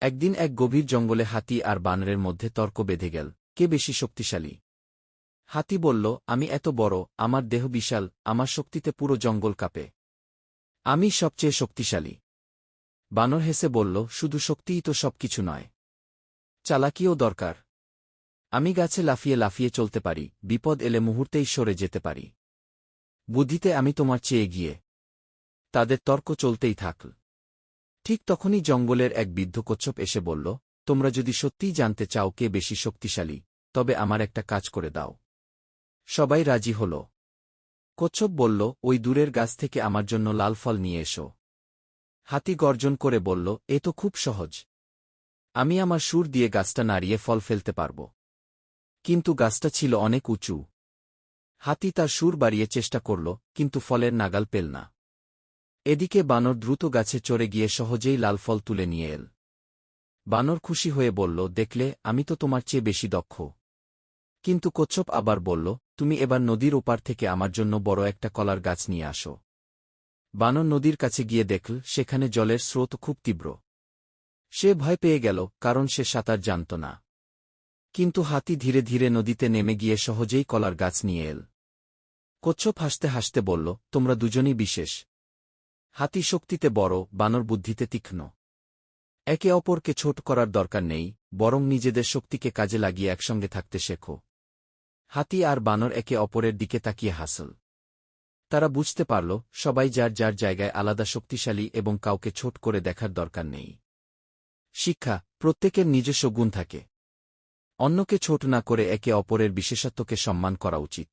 একদিন এক গভীর জঙ্গলে হাতি আর বানরের মধ্যে তর্ক বেঁধে গেল, কে বেশি শক্তিশালী। হাতি বলল, আমি এত বড়, আমার দেহ বিশাল, আমার শক্তিতে পুরো জঙ্গল কাঁপে। আমি সবচেয়ে শক্তিশালী। বানর হেসে বলল, শুধু শক্তিই তো সবকিছু নয়, চালাকিও দরকার। আমি গাছে লাফিয়ে লাফিয়ে চলতে পারি, বিপদ এলে মুহূর্তেই সরে যেতে পারি। বুদ্ধিতে আমি তোমার চেয়ে এগিয়ে। তাদের তর্ক চলতেই থাকল। ঠিক তখনই জঙ্গলের এক বৃদ্ধ কচ্ছপ এসে বলল, তোমরা যদি সত্যিই জানতে চাও কে বেশি শক্তিশালী, তবে আমার একটা কাজ করে দাও। সবাই রাজি হল। কচ্ছপ বলল, ওই দূরের গাছ থেকে আমার জন্য লাল ফল নিয়ে এসো। হাতি গর্জন করে বলল, এ তো খুব সহজ। আমি আমার সুর দিয়ে গাছটা নাড়িয়ে ফল ফেলতে পারব। কিন্তু গাছটা ছিল অনেক উঁচু। হাতি তার সুর বাড়িয়ে চেষ্টা করল, কিন্তু ফলের নাগাল পেল না। এদিকে বানর দ্রুত গাছে চড়ে গিয়ে সহজেই লাল ফল তুলে নিয়ে এল। বানর খুশি হয়ে বলল, দেখলে, আমি তো তোমার চেয়ে বেশি দক্ষ। কিন্তু কচ্ছপ আবার বলল, তুমি এবার নদীর ওপার থেকে আমার জন্য বড় একটা কলার গাছ নিয়ে আসো। বানর নদীর কাছে গিয়ে দেখল, সেখানে জলের স্রোত খুব তীব্র। সে ভয় পেয়ে গেল, কারণ সে সাঁতার জানত না। কিন্তু হাতি ধীরে ধীরে নদীতে নেমে গিয়ে সহজেই কলার গাছ নিয়ে এল। কচ্ছপ হাসতে হাসতে বলল, তোমরা দুজনই বিশেষ। হাতি শক্তিতে বড়, বানর বুদ্ধিতে তীক্ষ্ণ। একে অপরকে ছোট করার দরকার নেই, বরং নিজেদের শক্তিকে কাজে লাগিয়ে একসঙ্গে থাকতে শেখো। হাতি আর বানর একে অপরের দিকে তাকিয়ে হাসল। তারা বুঝতে পারল, সবাই যার যার জায়গায় আলাদা শক্তিশালী এবং কাউকে ছোট করে দেখার দরকার নেই। শিক্ষা, প্রত্যেকের নিজস্ব গুণ থাকে। অন্যকে ছোট না করে একে অপরের বিশেষত্বকে সম্মান করা উচিত।